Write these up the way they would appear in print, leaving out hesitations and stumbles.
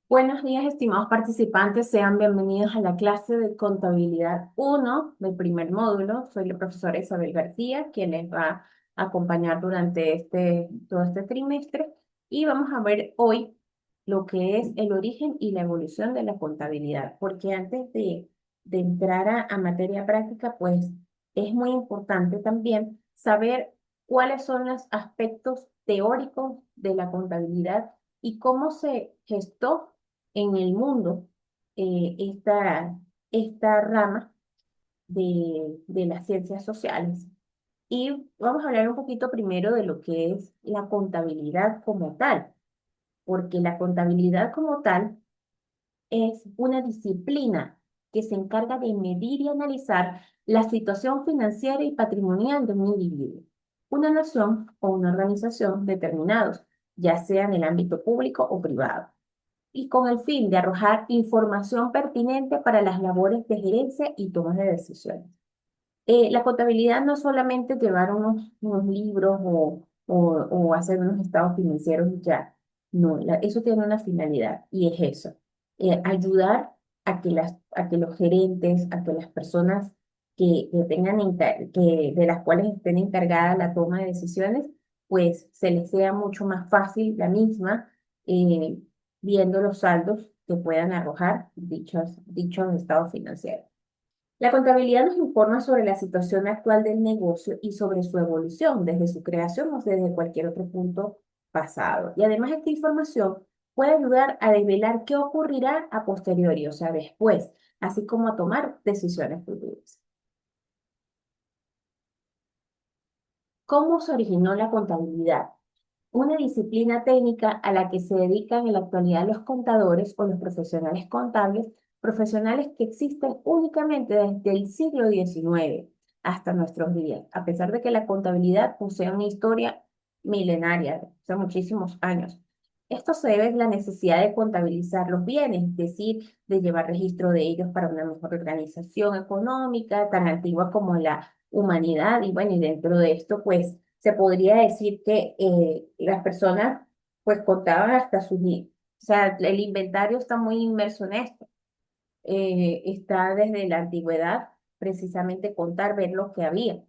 Buenos días, estimados participantes. Sean bienvenidos a la clase de contabilidad uno del primer módulo. Soy la profesora Isabel García, quien les va a acompañar durante todo este trimestre. Y vamos a ver hoy lo que es el origen y la evolución de la contabilidad. Porque antes de entrar a materia práctica, pues es muy importante también saber cuáles son los aspectos teóricos de la contabilidad y cómo se gestó en el mundo esta rama de las ciencias sociales. Y vamos a hablar un poquito primero de lo que es la contabilidad como tal, porque la contabilidad como tal es una disciplina que se encarga de medir y analizar la situación financiera y patrimonial de un individuo, una nación o una organización determinados, ya sea en el ámbito público o privado y con el fin de arrojar información pertinente para las labores de gerencia y toma de decisiones. La contabilidad no es solamente llevar unos libros o hacer unos estados financieros y ya. No, eso tiene una finalidad y es eso, ayudar a que los gerentes, a que las personas que de las cuales estén encargadas la toma de decisiones, pues se les sea mucho más fácil la misma, eh, viendo los saldos que puedan arrojar dichos estados financieros. La contabilidad nos informa sobre la situación actual del negocio y sobre su evolución desde su creación o desde cualquier otro punto pasado. Y además esta información puede ayudar a desvelar qué ocurrirá a posteriori, o sea, después, así como a tomar decisiones futuras. ¿Cómo se originó la contabilidad? Una disciplina técnica a la que se dedican en la actualidad los contadores o los profesionales contables, profesionales que existen únicamente desde el siglo XIX hasta nuestros días, a pesar de que la contabilidad posee una historia milenaria, hace muchísimos años. Esto se debe a la necesidad de contabilizar los bienes, es decir, de llevar registro de ellos para una mejor organización económica, tan antigua como la humanidad. Y bueno, y dentro de esto, pues se podría decir que las personas pues contaban hasta o sea, el inventario está muy inmerso en esto. Está desde la antigüedad, precisamente contar, ver lo que había,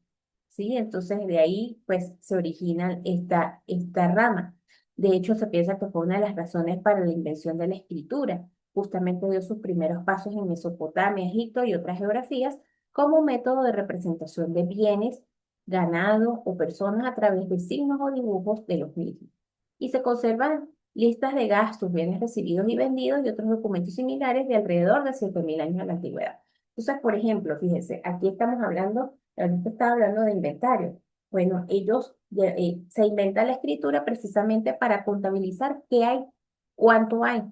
¿sí? Entonces de ahí pues se origina esta rama. De hecho, se piensa que fue una de las razones para la invención de la escritura. Justamente dio sus primeros pasos en Mesopotamia, Egipto y otras geografías como método de representación de bienes, ganado o personas a través de signos o dibujos de los mismos. Y se conservan listas de gastos, bienes recibidos y vendidos y otros documentos similares de alrededor de 7.000 años de la antigüedad. Entonces, por ejemplo, fíjense, aquí estamos hablando, ahorita estaba hablando de inventario. Bueno, se inventa la escritura precisamente para contabilizar qué hay, cuánto hay,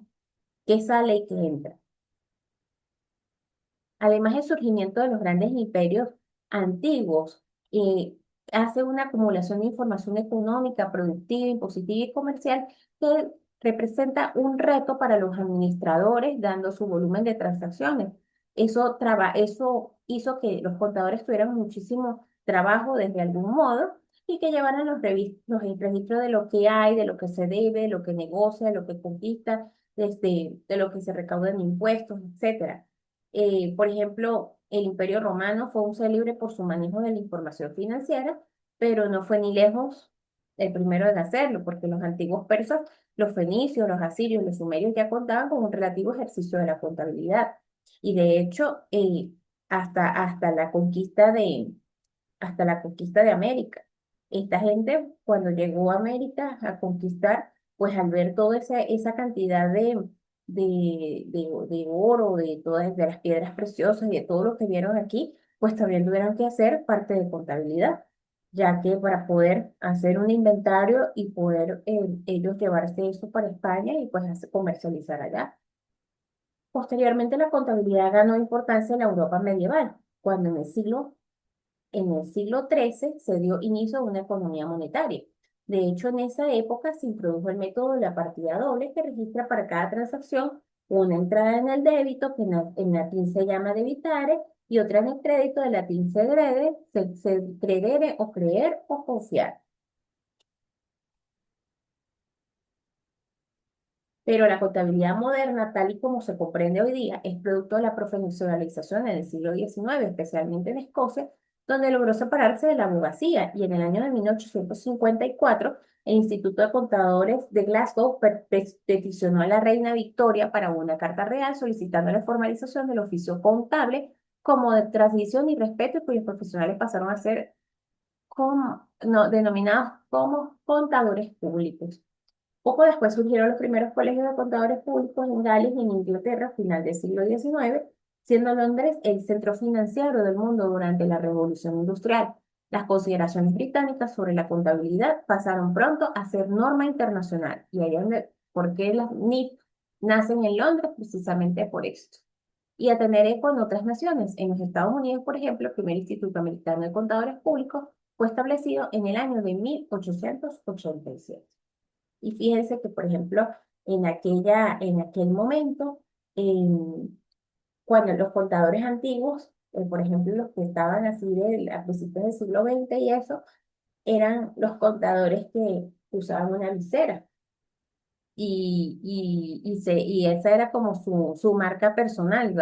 qué sale y qué entra. Además, el surgimiento de los grandes imperios antiguos eh, hace una acumulación de información económica, productiva, impositiva y comercial que representa un reto para los administradores, dando su volumen de transacciones. Eso hizo que los contadores tuvieran muchísimo trabajo desde algún modo y que llevaran los registros de lo que hay, de lo que se debe, de lo que negocia, de lo que conquista, de lo que se recauda en impuestos, etcétera. Por ejemplo, el Imperio Romano fue un célebre por su manejo de la información financiera, pero no fue ni lejos el primero en hacerlo, porque los antiguos persas, los fenicios, los asirios, los sumerios ya contaban con un relativo ejercicio de la contabilidad. Y de hecho, hasta, hasta la conquista de, hasta la conquista de América. Esta gente, cuando llegó a América a conquistar, pues al ver toda esa cantidad de oro, de todas de las piedras preciosas y de todo lo que vieron aquí, pues también tuvieron que hacer parte de contabilidad, ya que para poder hacer un inventario y poder ellos llevarse eso para España y pues comercializar allá. Posteriormente, la contabilidad ganó importancia en la Europa medieval, cuando en el siglo XIII se dio inicio a una economía monetaria. De hecho, en esa época se introdujo el método de la partida doble que registra para cada transacción una entrada en el débito, que en latín se llama debitare, y otra en el crédito, de latín se credere o creer o confiar. Pero la contabilidad moderna, tal y como se comprende hoy día, es producto de la profesionalización en el siglo XIX, especialmente en Escocia, donde logró separarse de la abogacía y en el año de 1854 el Instituto de Contadores de Glasgow peticionó a la reina Victoria para una carta real solicitando la formalización del oficio contable como de tradición y respeto y cuyos profesionales pasaron a ser no, denominados como contadores públicos. Poco después surgieron los primeros colegios de contadores públicos en Gales y en Inglaterra a final del siglo XIX, siendo Londres el centro financiero del mundo durante la Revolución Industrial. Las consideraciones británicas sobre la contabilidad pasaron pronto a ser norma internacional. Y ahí es donde, ¿por qué las NIF nacen en Londres? Precisamente por esto. Y a tener eco en otras naciones. En los Estados Unidos, por ejemplo, el primer Instituto Americano de Contadores Públicos fue establecido en el año de 1887. Y fíjense que, por ejemplo, en aquel momento, cuando los contadores antiguos, por ejemplo, los que estaban así a principios del siglo XX y eso, eran los contadores que usaban una visera. Y esa era como su marca personal.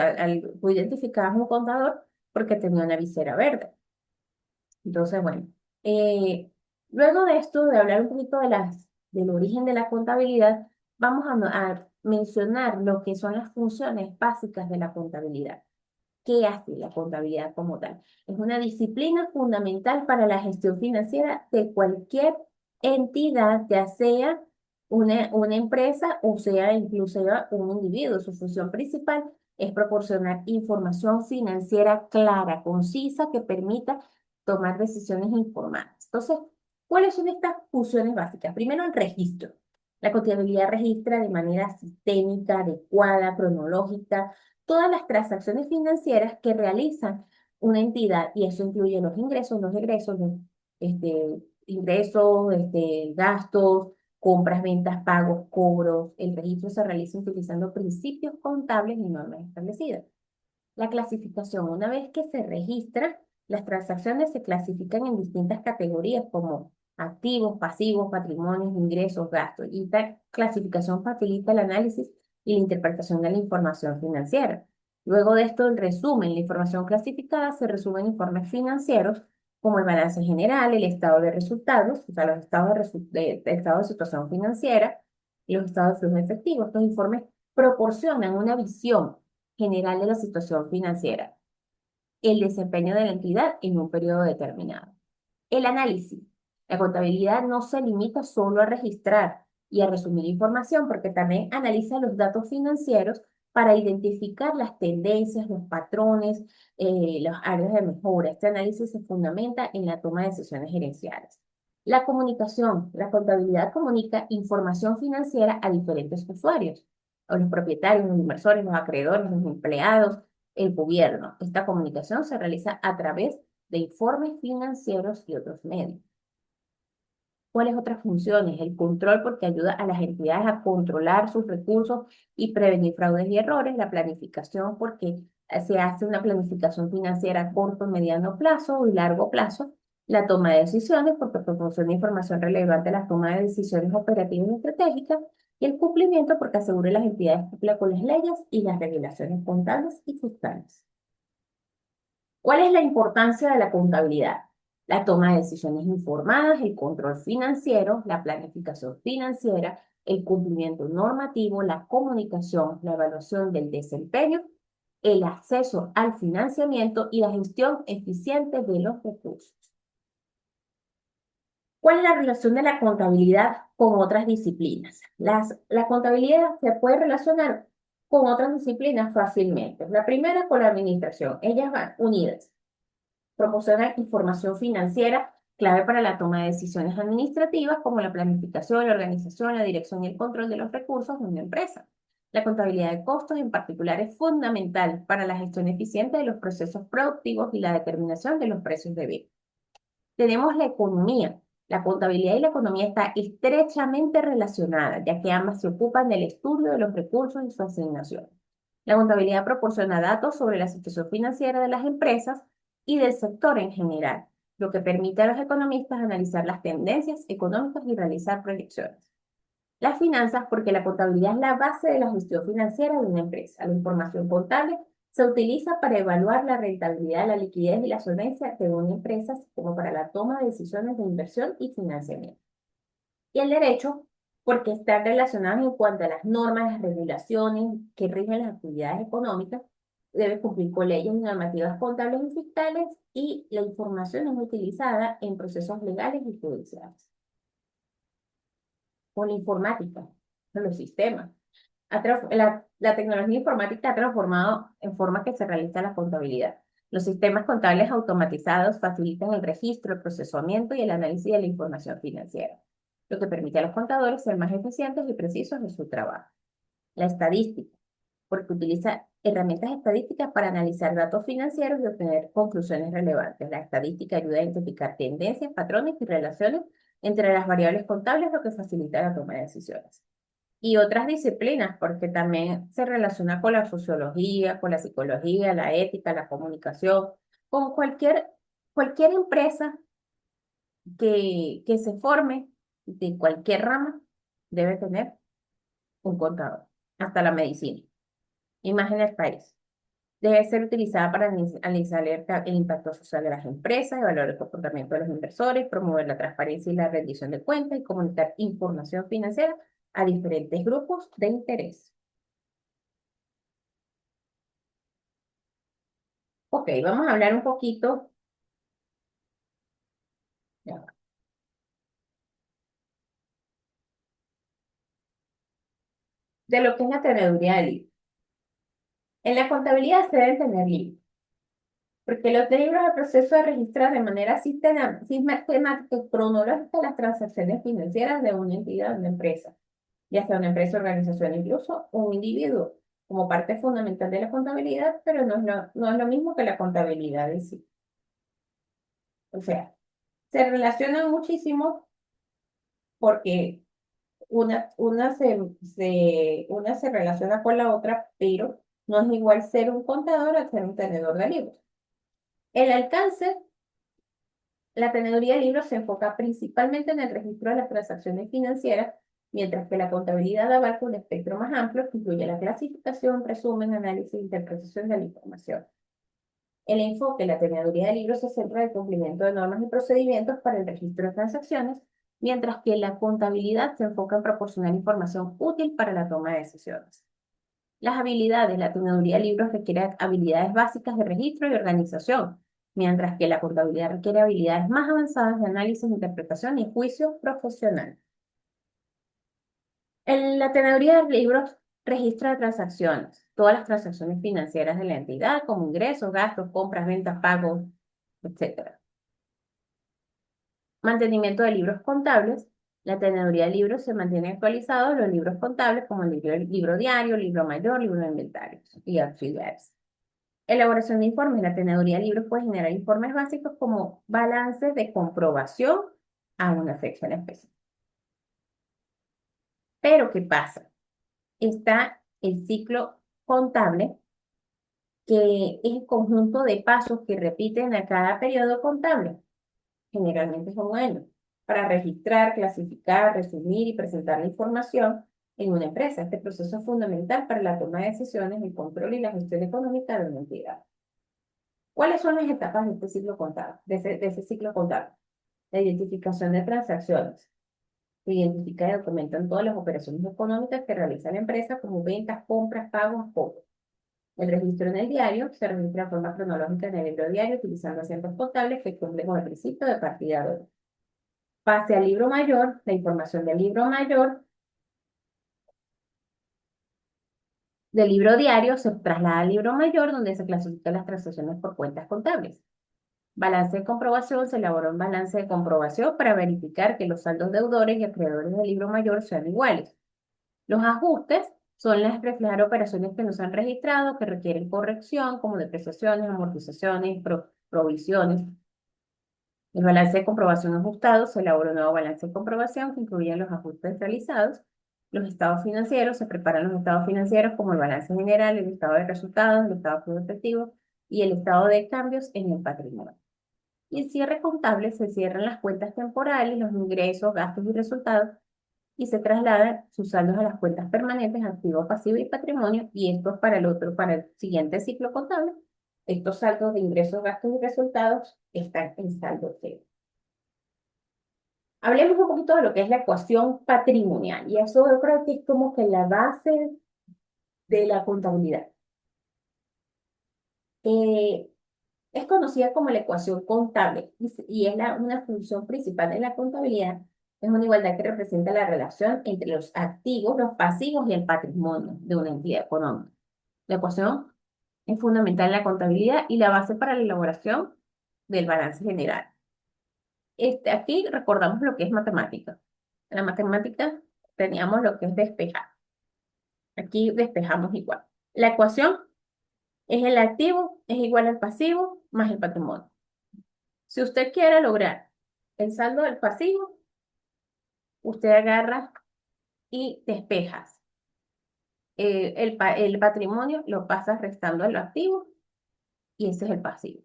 Tú identificabas un contador porque tenía una visera verde. Entonces, bueno, eh, luego de esto, de hablar un poquito del origen de la contabilidad, vamos a mencionar lo que son las funciones básicas de la contabilidad. ¿Qué hace la contabilidad como tal? Es una disciplina fundamental para la gestión financiera de cualquier entidad, ya sea una empresa o sea incluso un individuo. Su función principal es proporcionar información financiera clara, concisa, que permita tomar decisiones informadas. Entonces, ¿cuáles son estas funciones básicas? Primero, el registro. La contabilidad registra de manera sistémica, adecuada, cronológica, todas las transacciones financieras que realizan una entidad, y eso incluye los ingresos, los egresos, ingresos, gastos, compras, ventas, pagos, cobros. El registro se realiza utilizando principios contables y normas establecidas. La clasificación, una vez que se registra, las transacciones se clasifican en distintas categorías como activos, pasivos, patrimonios, ingresos, gastos. Y esta clasificación facilita el análisis y la interpretación de la información financiera. Luego de esto, el resumen, la información clasificada se resume en informes financieros como el balance general, el estado de resultados, o sea, los estados de estado de situación financiera y los estados de flujo efectivo. Estos informes proporcionan una visión general de la situación financiera, el desempeño de la entidad en un periodo determinado. El análisis. La contabilidad no se limita solo a registrar y a resumir información, porque también analiza los datos financieros para identificar las tendencias, los patrones, las áreas de mejora. Este análisis se fundamenta en la toma de decisiones gerenciales. La comunicación. La contabilidad comunica información financiera a diferentes usuarios, a los propietarios, los inversores, los acreedores, los empleados, el gobierno. Esta comunicación se realiza a través de informes financieros y otros medios. ¿Cuáles otras funciones? El control, porque ayuda a las entidades a controlar sus recursos y prevenir fraudes y errores. La planificación, porque se hace una planificación financiera a corto, mediano plazo y largo plazo. La toma de decisiones, porque proporciona información relevante a la toma de decisiones operativas y estratégicas. Y el cumplimiento, porque asegura que las entidades cumplan con las leyes y las regulaciones contables y fiscales. ¿Cuál es la importancia de la contabilidad? La toma de decisiones informadas, el control financiero, la planificación financiera, el cumplimiento normativo, la comunicación, la evaluación del desempeño, el acceso al financiamiento y la gestión eficiente de los recursos. ¿Cuál es la relación de la contabilidad con otras disciplinas? La contabilidad se puede relacionar con otras disciplinas fácilmente. La primera con la administración. Ellas van unidas. Proporciona información financiera clave para la toma de decisiones administrativas como la planificación, la organización, la dirección y el control de los recursos de una empresa. La contabilidad de costos en particular es fundamental para la gestión eficiente de los procesos productivos y la determinación de los precios de bien. Tenemos la economía. La contabilidad y la economía están estrechamente relacionadas, ya que ambas se ocupan del estudio de los recursos y su asignación. La contabilidad proporciona datos sobre la situación financiera de las empresas y del sector en general, lo que permite a los economistas analizar las tendencias económicas y realizar proyecciones. Las finanzas, porque la contabilidad es la base de la gestión financiera de una empresa. La información contable se utiliza para evaluar la rentabilidad, la liquidez y la solvencia de una empresa, así como para la toma de decisiones de inversión y financiamiento. Y el derecho, porque están relacionados en cuanto a las normas, las regulaciones que rigen las actividades económicas, debe cumplir con leyes y normativas contables y fiscales, y la información es utilizada en procesos legales y judiciales. Con la informática, con los sistemas. La tecnología informática ha transformado en forma que se realiza la contabilidad. Los sistemas contables automatizados facilitan el registro, el procesamiento y el análisis de la información financiera, lo que permite a los contadores ser más eficientes y precisos en su trabajo. La estadística, porque utiliza herramientas estadísticas para analizar datos financieros y obtener conclusiones relevantes. La estadística ayuda a identificar tendencias, patrones y relaciones entre las variables contables, lo que facilita la toma de decisiones. Y otras disciplinas, porque también se relaciona con la sociología, con la psicología, la ética, la comunicación, con cualquier empresa que se forme de cualquier rama debe tener un contador, hasta la medicina. Imagen del país. Debe ser utilizada para analizar el impacto social de las empresas, evaluar el comportamiento de los inversores, promover la transparencia y la rendición de cuentas y comunicar información financiera a diferentes grupos de interés. Ok, vamos a hablar un poquito ya, de lo que es la teneduría de libros. En la contabilidad se deben tener libros, porque los libros es el proceso de registrar de manera sistemática y cronológica las transacciones financieras de una entidad o una empresa, ya sea una empresa, organización, incluso un individuo, como parte fundamental de la contabilidad, pero no es lo mismo que la contabilidad en sí. O sea, se relacionan muchísimo porque una se relaciona con la otra, pero no es igual ser un contador a ser un tenedor de libros. El alcance, la teneduría de libros se enfoca principalmente en el registro de las transacciones financieras, mientras que la contabilidad abarca un espectro más amplio que incluye la clasificación, resumen, análisis e interpretación de la información. El enfoque de la teneduría de libros se centra en el cumplimiento de normas y procedimientos para el registro de transacciones, mientras que la contabilidad se enfoca en proporcionar información útil para la toma de decisiones. Las habilidades, la teneduría de libros requiere habilidades básicas de registro y organización, mientras que la contabilidad requiere habilidades más avanzadas de análisis, interpretación y juicio profesional. En la teneduría de libros registra transacciones, todas las transacciones financieras de la entidad, como ingresos, gastos, compras, ventas, pagos, etcétera. Mantenimiento de libros contables. La teneduría de libros se mantiene actualizados los libros contables como el libro diario, libro mayor, libro de inventarios y auxiliares. Elaboración de informes. La teneduría de libros puede generar informes básicos como balances de comprobación a una fecha en específica. Pero, ¿qué pasa? Está el ciclo contable, que es el conjunto de pasos que repiten a cada periodo contable, generalmente es un año, para registrar, clasificar, resumir y presentar la información en una empresa. Este proceso es fundamental para la toma de decisiones, el control y la gestión económica de una entidad. ¿Cuáles son las etapas de este ciclo contable, de ese ciclo contable? La identificación de transacciones. Se identifica y documentan todas las operaciones económicas que realiza la empresa, como ventas, compras, pagos, cobros. El registro en el diario se registra de forma cronológica en el libro diario utilizando asientos contables que cumplen con el principio de partida doble. Pase al libro mayor, la información del libro diario se traslada al libro mayor, donde se clasifican las transacciones por cuentas contables. Balance de comprobación, se elabora un balance de comprobación para verificar que los saldos deudores y acreedores del libro mayor sean iguales. Los ajustes son las reflejar operaciones que no se han registrado, que requieren corrección, como depreciaciones, amortizaciones, provisiones. El balance de comprobación ajustado, se elabora un nuevo balance de comprobación que incluye los ajustes realizados. Los estados financieros, se preparan los estados financieros como el balance general, el estado de resultados, el estado de efectivo y el estado de cambios en el patrimonio. Y el cierre contable, se cierran las cuentas temporales, los ingresos, gastos y resultados y se trasladan sus saldos a las cuentas permanentes, activo, pasivo y patrimonio, y esto es para el siguiente ciclo contable. Estos saldos de ingresos, gastos y resultados están en saldo cero. Hablemos un poquito de lo que es la ecuación patrimonial, y eso yo creo que es como que la base de la contabilidad. Eh, es conocida como la ecuación contable y es una función principal de la contabilidad. Es una igualdad que representa la relación entre los activos, los pasivos y el patrimonio de una entidad económica. La ecuación es fundamental en la contabilidad y la base para la elaboración del balance general. Aquí recordamos lo que es matemática. En la matemática teníamos lo que es despejar. Aquí despejamos igual. La ecuación es el activo es igual al pasivo más el patrimonio. Si usted quiere lograr el saldo del pasivo, usted agarra y despejas. El patrimonio lo pasa restando al activo y ese es el pasivo.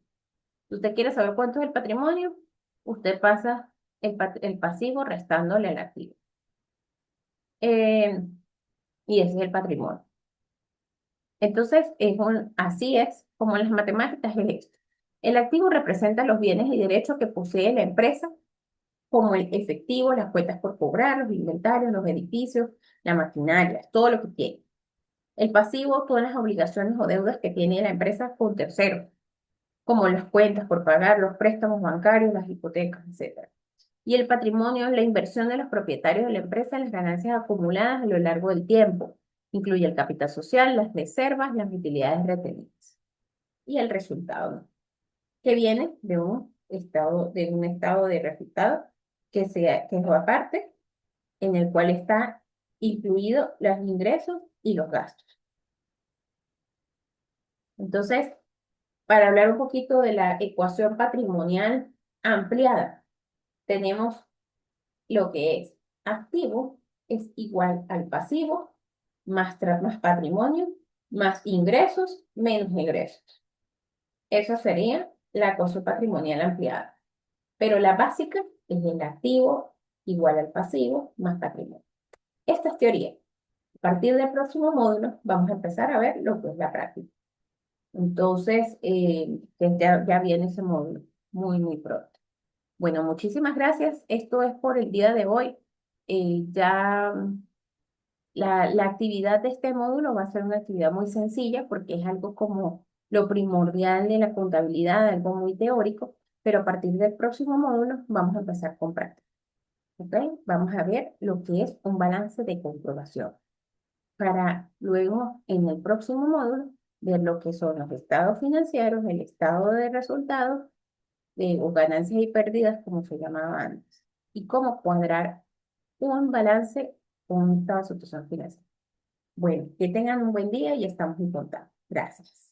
Si usted quiere saber cuánto es el patrimonio, usted pasa el pasivo restándole al activo. Eh, y ese es el patrimonio. Entonces, así es como en las matemáticas es esto. El activo representa los bienes y derechos que posee la empresa como el efectivo, las cuentas por cobrar, los inventarios, los edificios, la maquinaria, todo lo que tiene. El pasivo, todas las obligaciones o deudas que tiene la empresa con terceros, como las cuentas por pagar, los préstamos bancarios, las hipotecas, etc. Y el patrimonio es la inversión de los propietarios de la empresa en las ganancias acumuladas a lo largo del tiempo. Incluye el capital social, las reservas, las utilidades retenidas. Y el resultado, ¿no? Que viene de un estado de resultado que es aparte, en el cual está incluido los ingresos y los gastos. Entonces, para hablar un poquito de la ecuación patrimonial ampliada, tenemos lo que es activo es igual al pasivo, más patrimonio, más ingresos, menos ingresos. Esa sería la ecuación patrimonial ampliada. Pero la básica es el activo igual al pasivo más patrimonio. Esta es teoría. A partir del próximo módulo vamos a empezar a ver lo que es la práctica. Entonces, ya viene ese módulo muy pronto. Bueno, muchísimas gracias. Esto es por el día de hoy. Ya la actividad de este módulo va a ser una actividad muy sencilla porque es algo como lo primordial de la contabilidad, algo muy teórico, pero a partir del próximo módulo vamos a empezar con práctica. ¿Ok? Vamos a ver lo que es un balance de comprobación para luego en el próximo módulo ver lo que son los estados financieros, el estado de resultados o ganancias y pérdidas, como se llamaba antes, y cómo cuadrar un balance con un estado de situación financiera. Bueno, que tengan un buen día y estamos en contacto. Gracias.